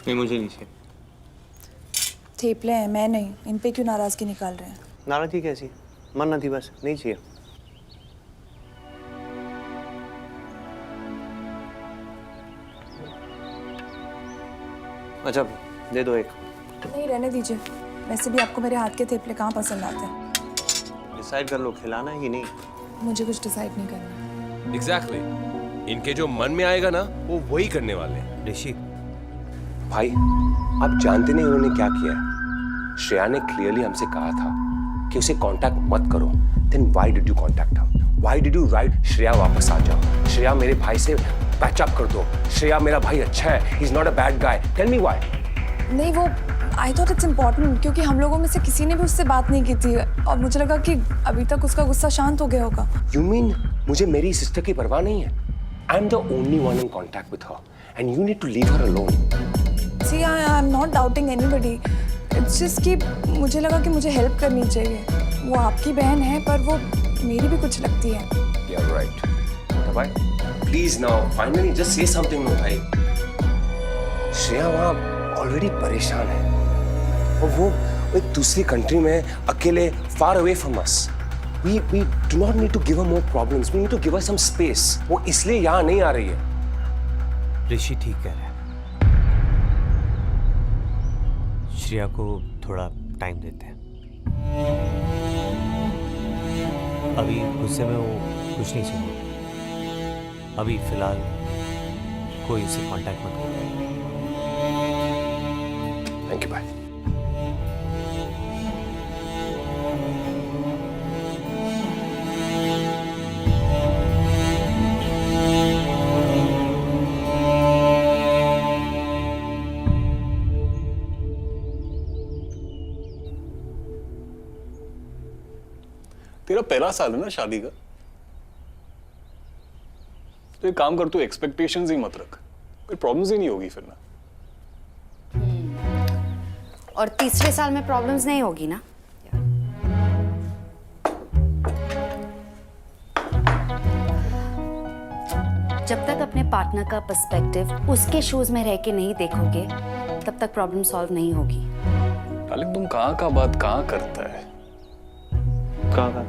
नहीं, मुझे नहीं चाहिए। थेपले हैं, मैं नहीं। इन पे क्यों नाराजगी निकाल रहे हैं? नाराजगी कैसी? मन न थी बस, नहीं चाहिए। अच्छा दे दो एक। नहीं, रहने दीजिए। वैसे भी आपको मेरे हाथ के थेपले कहाँ पसंद आते हैं। डिसाइड कर लो, खिलाना है कि नहीं। मुझे कुछ डिसाइड नहीं करना। एग्जैक्टली इनके जो मन में आएगा ना वो वही करने वाले हैं। ऋषि भाई, आप जानते नहीं उन्होंने क्या किया है। श्रेया ने क्लियरली हमसे कहा था कि उसे कांटेक्ट मत करो। Then why did you contact her? Why did you write Shreya वापस आ जाओ, श्रेया मेरे भाई से पैच अप कर दो, श्रेया मेरा भाई अच्छा है, he is not a bad guy. Tell me why. नहीं, वो आई थॉट इट्स इम्पोर्टेंट क्योंकि हम लोगों में से किसी ने भी उससे बात नहीं की थी और मुझे लगा कि अभी तक उसका गुस्सा शांत हो गया होगा। यू मीन मुझे मेरी सिस्टर की परवाह नहीं है? I am the only one in contact with her and you need to leave her alone. See, I am not doubting anybody. It's just कि मुझे लगा कि मुझे हेल्प करनी चाहिए। वो आपकी बहन है पर वो मेरी भी कुछ लगती है। You are right. तो भाई please now finally just say something. नो भाई, श्रेया वहाँ ऑलरेडी परेशान है और वो एक दूसरी कंट्री में अकेले, far away from us. We do not need to give her more problems. We need to give her some space. वो इसलिए यहाँ नहीं आ रही है। ऋषि ठीक कह रहा है। श्रेया को थोड़ा टाइम देते हैं। अभी गुस्से में वो कुछ नहीं सुनेगी। अभी फिलहाल कोई उससे कांटेक्ट मत करो। थैंक यू भाई। तेरा पहला साल है ना शादी का, तो एक काम कर, तू एक्सपेक्टेशंस ही मत रख, कोई प्रॉब्लम्स ही नहीं होगी फिर ना। और तीसरे साल में प्रॉब्लम्स नहीं होगी ना? जब तक अपने पार्टनर का पर्सपेक्टिव उसके शूज में रह के नहीं देखोगे तब तक प्रॉब्लम सॉल्व नहीं होगी। डार्लिंग, तुम कहाँ का बात कहाँ करता है? कहाँ?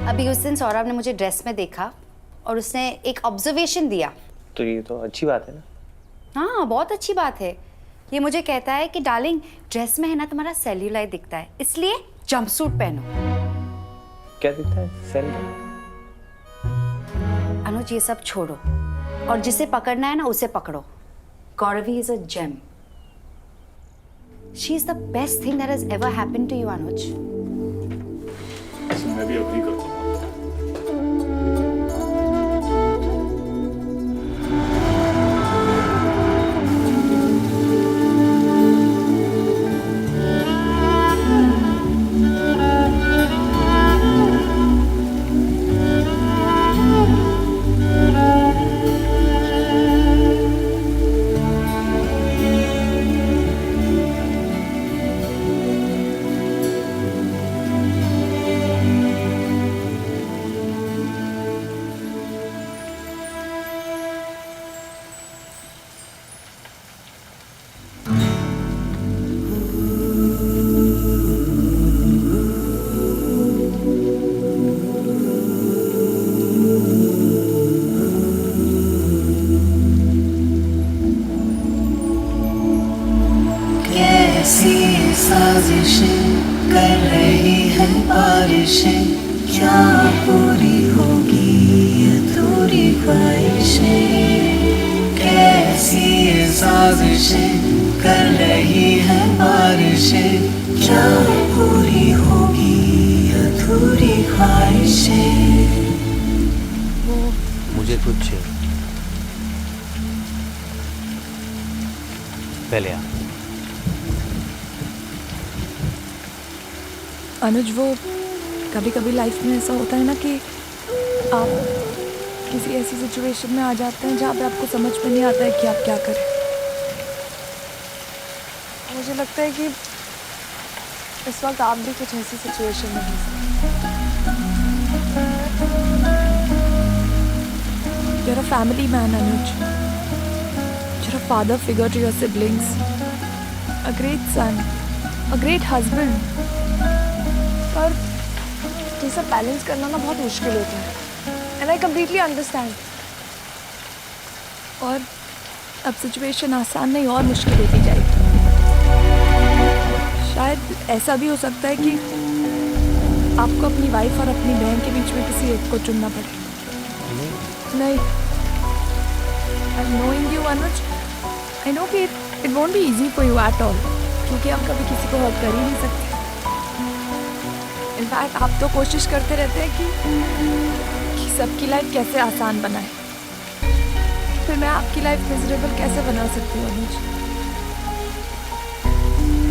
अभी उस दिन सौरभ ने मुझे ड्रेस में देखा और उसने एक ऑब्जर्वेशन दिया। तो ये तो अच्छी बात है ना। हाँ, बहुत अच्छी बात है। ये मुझे कहता है कि डार्लिंग, ड्रेस में है ना तुम्हारा सेल्यूलाइट दिखता है, इसलिए जंपसूट पहनो। क्या दिखता है? सेल्यूलाइट? अनुज, ये सब छोड़ो और जिसे पकड़ना है ना उसे पकड़ो। Gauravi is a gem. She is the best thing that has ever happened to you, Anuj. इसमें मैं भी अग्री करता हूँ। साजिशें कर रही है बारिशें, क्या पूरी होगी अधूरी ख्वाहिशें। कैसी ये साजिशें कर रही है बारिशें, क्या पूरी होगी अधूरी ख्वाहिशें। मुझे कुछ पहले आ। अनुज, वो कभी कभी लाइफ में ऐसा होता है ना कि आप किसी ऐसी सिचुएशन में आ जाते हैं जहाँ पे आपको समझ में नहीं आता है कि आप क्या करें। मुझे लगता है कि इस वक्त आप भी कुछ ऐसी सिचुएशन में हैं। You're a family man, Anuj. father figure to your siblings, a great son, a great husband. पर ये सब बैलेंस करना ना बहुत मुश्किल होता है, and I completely understand. और अब सिचुएशन आसान नहीं और मुश्किल होती जाएगी। शायद ऐसा भी हो सकता है कि आपको अपनी वाइफ और अपनी बहन के बीच में किसी एक को चुनना पड़े। नहीं, I'm knowing you, Anuj, I know कि it won't be easy for you at all, क्योंकि आप कभी किसी को हर्ट कर ही नहीं सकते। इनफैक्ट आप तो कोशिश करते रहते हैं कि सबकी लाइफ कैसे आसान बनाए, फिर मैं आपकी लाइफ मिजरेबल कैसे बना सकती हूँ अनुज?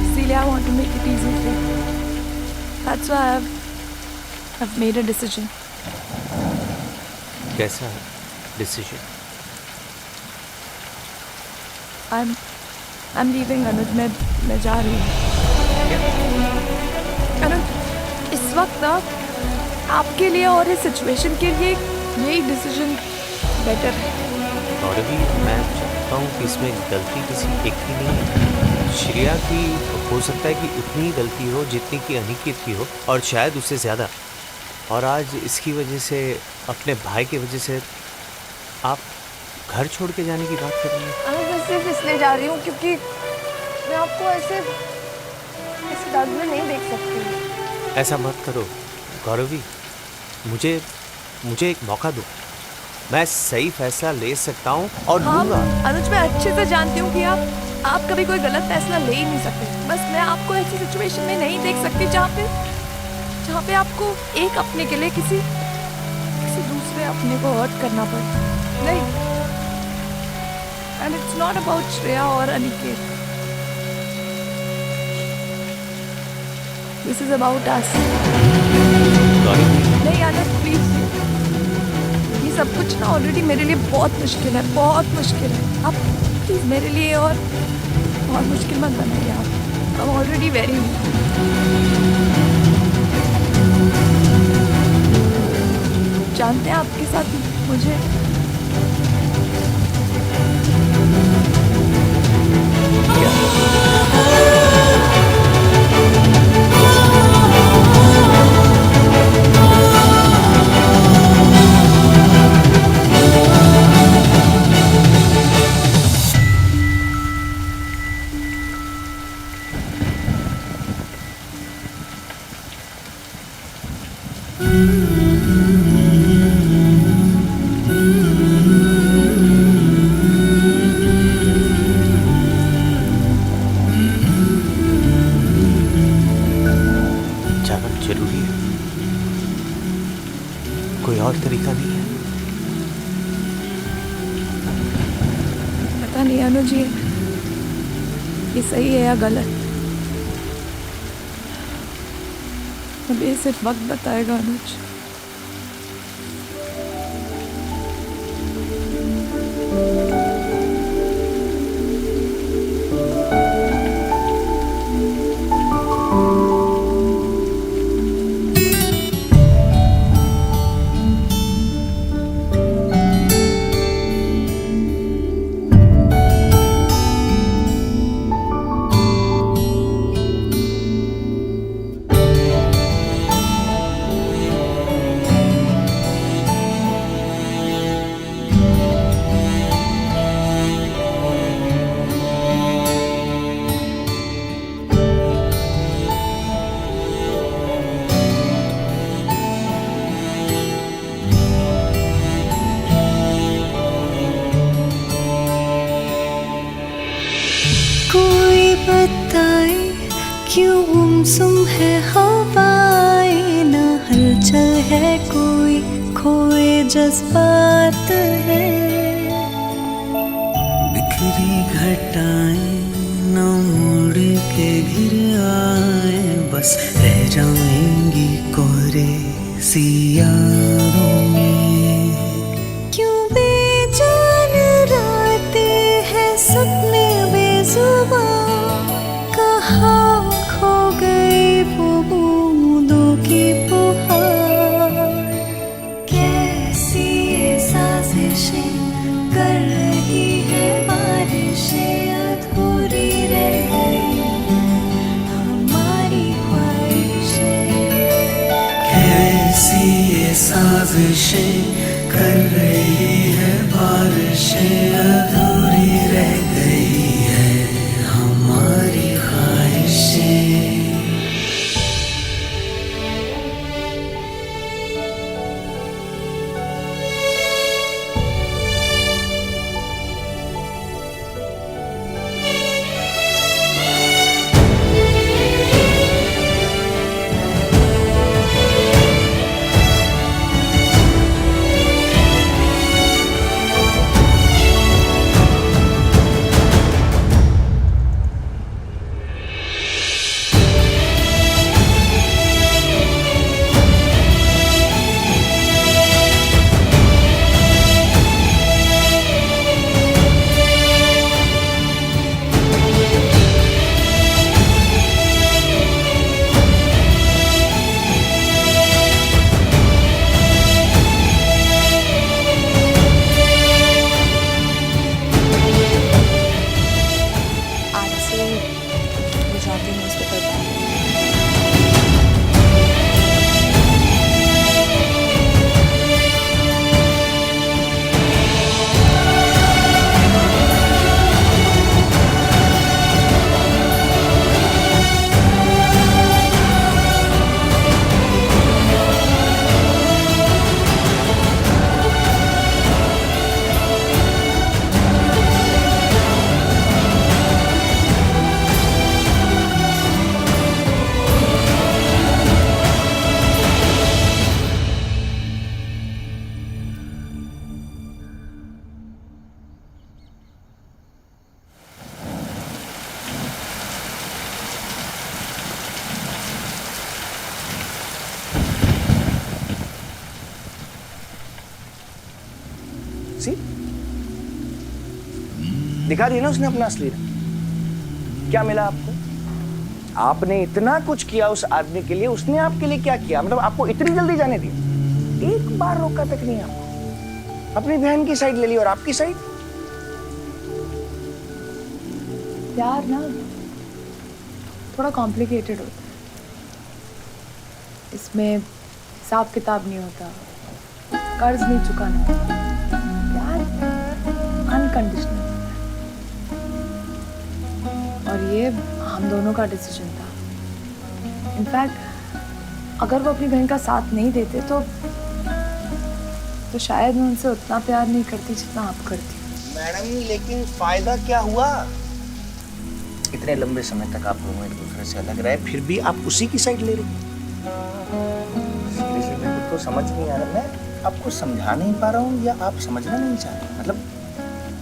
इसीलिए I want to make it easy for you. That's why I've made a decision. कैसा डिसीजन? I'm leaving अनुज, मैं जा रही हूँ। अनुज, इस वक्त ना आपके लिए और इस सिचुएशन के लिए यही डिसीजन बेटर है। और अभी मैं चाहता हूँ कि इसमें गलती किसी एक की नहीं है। श्रेया की हो सकता है कि उतनी ही गलती हो जितनी कि अनिकेत की हो, और शायद उससे ज़्यादा। और आज इसकी वजह से, अपने भाई की वजह से आप घर छोड़ के जाने की बात कर रही हैं। मैं सिर्फ इसलिए जा रही हूँ क्योंकि मैं आपको ऐसे दर्द में नहीं देख सकती। ऐसा मत करो गौरवी, मुझे एक मौका दो। मैं सही फैसला ले सकता हूँ और लूँगा। अनुज, मैं अच्छे से जानती हूँ कि आप कभी कोई गलत फैसला ले ही नहीं सकते। बस मैं आपको ऐसी सिचुएशन में नहीं देख सकती जहाँ पे आपको एक अपने के लिए किसी दूसरे अपने को हर्ट करना पड़े। नहीं, and it's not about Shreya और Aniket, this is about us. नहीं अनुज, प्लीज, ये सब कुछ ना ऑलरेडी मेरे लिए बहुत मुश्किल है, बहुत मुश्किल है। आप प्लीज मेरे लिए और मुश्किल मत बनाइए आप। I'm already very जानते हैं आपके साथ मुझे जरूरी है, कोई और तरीका नहीं है। पता नहीं अनुज, ये सही है या गलत, अब ये सिर्फ वक्त बताएगा अनुज। बताए क्यों गुमसुम है हवाएं, न हलचल है कोई, खोए जज्बात है। बिखरी घटाएं न मुड़ के घिर आए, बस रह जाएंगी कोरे सियारों में। क्यों बेजान रातें हैं सपने बेजुबां, कहाँ खो गई वो बूंदों की पुहार। कैसी ये साजिशें कर रही है बारिश, लफ्ज़ें कर रही है बारिशें, अधूरी रह गई है हमारी ख्वाहिशें। आज से मैं जाती हूँ हॉस्पिटल। सी दिखा दी ना उसने अपना असली रंग। क्या मिला आपको? आपने इतना कुछ किया उस आदमी के लिए, उसने आपके लिए क्या किया? मतलब आपको इतनी जल्दी जाने दिया? एक बार रोका तक नहीं आपको। अपनी बहन की साइड ले ली और आपकी साइड। प्यार ना थोड़ा कॉम्प्लिकेटेड होता है, इसमें हिसाब किताब नहीं होता, कर्ज नहीं चुकाना होता। प्यार अनकंडीशनल होता है और ये हम दोनों का डिसीजन था। इनफैक्ट अगर वो अपनी बहन का साथ नहीं देते तो शायद मैं उनसे उतना प्यार नहीं करती जितना आप करती हो। मैडम लेकिन फायदा क्या हुआ? इतने लंबे समय तक आप दोनों एक दूसरे से अलग रहे, फिर भी आप उसी की साइड ले रही हैं। सीरियसली मेरे को तो समझ नहीं आ रहा। मैं आपको समझा नहीं पा रहा हूँ या आप समझना नहीं चाह रहे? मतलब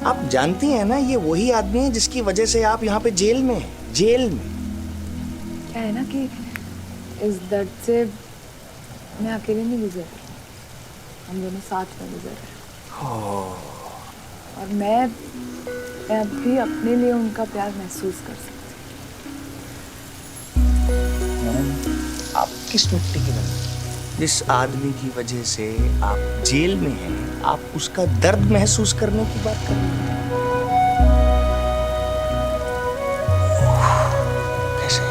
आप जानती हैं ना ये वही आदमी है जिसकी वजह से आप यहाँ पे जेल में हैं। जेल में क्या है ना कि इस दर्द से मैं अकेले नहीं गुजर रही, हम दोनों साथ में गुजर रहे और मैं अब भी अपने लिए उनका प्यार महसूस कर सकती हूँ। आप किस मिट्टी की बनी? जिस आदमी की वजह से आप जेल में हैं, आप उसका दर्द महसूस करने की बात कर रहे हैं। कैसे?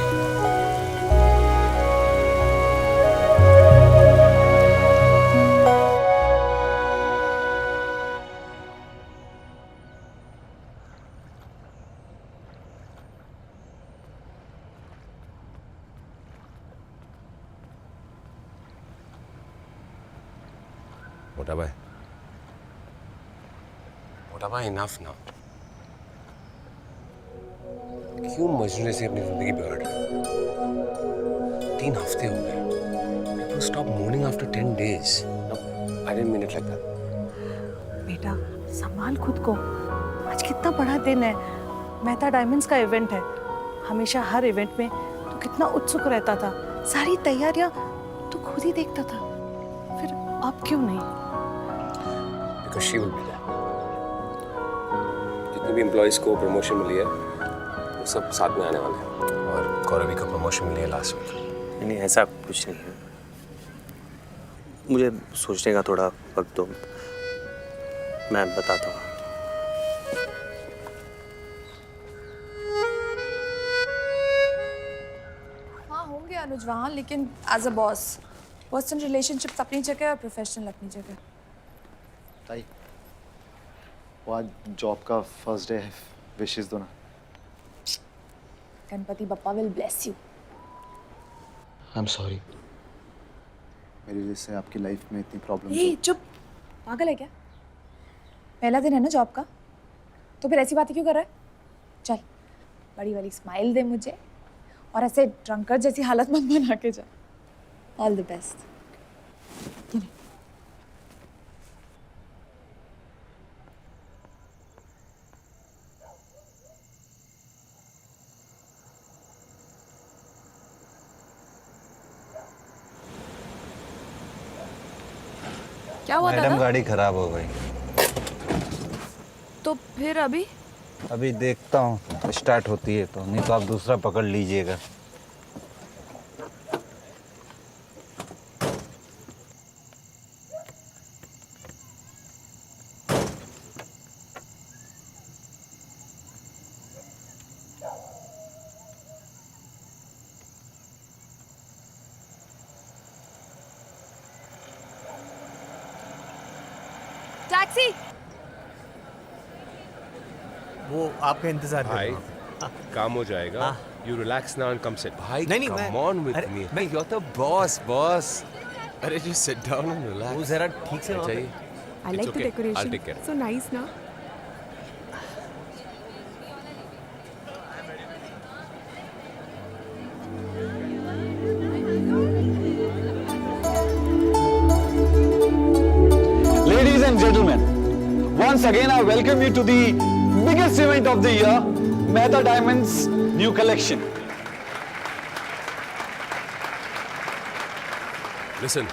मोटा भाई इनफ ना। क्यों मजनू से अपनी जिंदगी बिगाड़ रहे हो? 3 हफ्ते हो गए। Stop morning after 10 days. I didn't mean it like that. बेटा संभाल खुद को। आज कितना बड़ा दिन है, मेहता डायमंड्स का इवेंट है। हमेशा हर इवेंट में तू कितना उत्सुक रहता था, सारी तैयारियां तू खुद ही देखता था, फिर अब क्यों नहीं? Because she will be there. जितने भी एम्प्लॉइज को प्रमोशन मिली है वो सब साथ में आने वाले हैं और गौरवी को प्रमोशन मिली है लास्ट वीक। नहीं ऐसा कुछ नहीं है, मुझे सोचने का थोड़ा वक्त दो, मैं बताता हूँ। हाँ होंगे अनुज वहाँ, लेकिन as a boss. Personal relationships अपनी जगह और प्रोफेशनल अपनी जगह। ताई, वो आज जॉब का फर्स्ट डे है, विशेस दो ना। Ganpati Bappa will bless you. I am sorry, मेरी वजह से आपकी लाइफ में इतनी प्रॉब्लम। ये चुप, पागल है क्या? पहला दिन है ना जॉब का, तो फिर ऐसी बातें क्यों कर रहा है? चल बड़ी वाली स्माइल दे मुझे और ऐसे ड्रंकर जैसी हालत मत बना के जा। All the best. क्या हुआ मैडम, दादा? गाड़ी खराब हो गई। तो फिर अभी? अभी देखता हूँ स्टार्ट होती है तो, नहीं तो आप दूसरा पकड़ लीजिएगा। टैक्सी। वो आपका इंतजार कर भाई रहा हूँ। काम हो जाएगा। You relax now and come sit. भाई नहीं, कम मैं- ऑन विद अरे, मी। मैं- you are the boss boss. अरे just sit down and relax. वो जरा ठीक से वहाँ पे- चाहिए। I like the decoration. I'll take care. So nice, na? Ladies and gentlemen, once again I welcome you to the biggest event of the year, Mehta Diamonds new collection. Listen,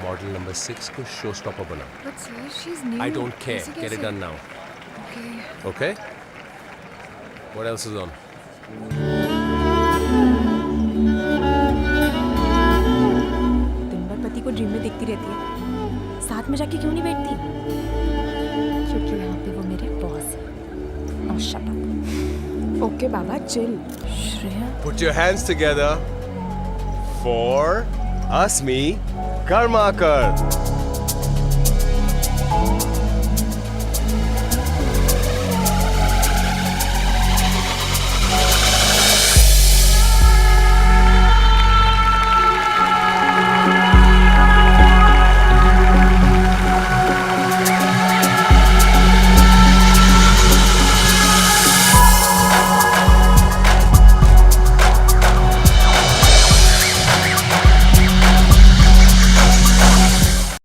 model number 6 को show stopper बना। But sir, she's new. I don't care. Get it done now. Okay. Okay? What else is on? दिन भर पति को dream में दिखती रहती है, साथ में जाके क्यों नहीं बैठती? क्योंकि यहाँ पे वो मेरे बॉस हैं। Now shut up. Okay, Baba, chill. Shreya, Put your hands together for Asmi Karmakar.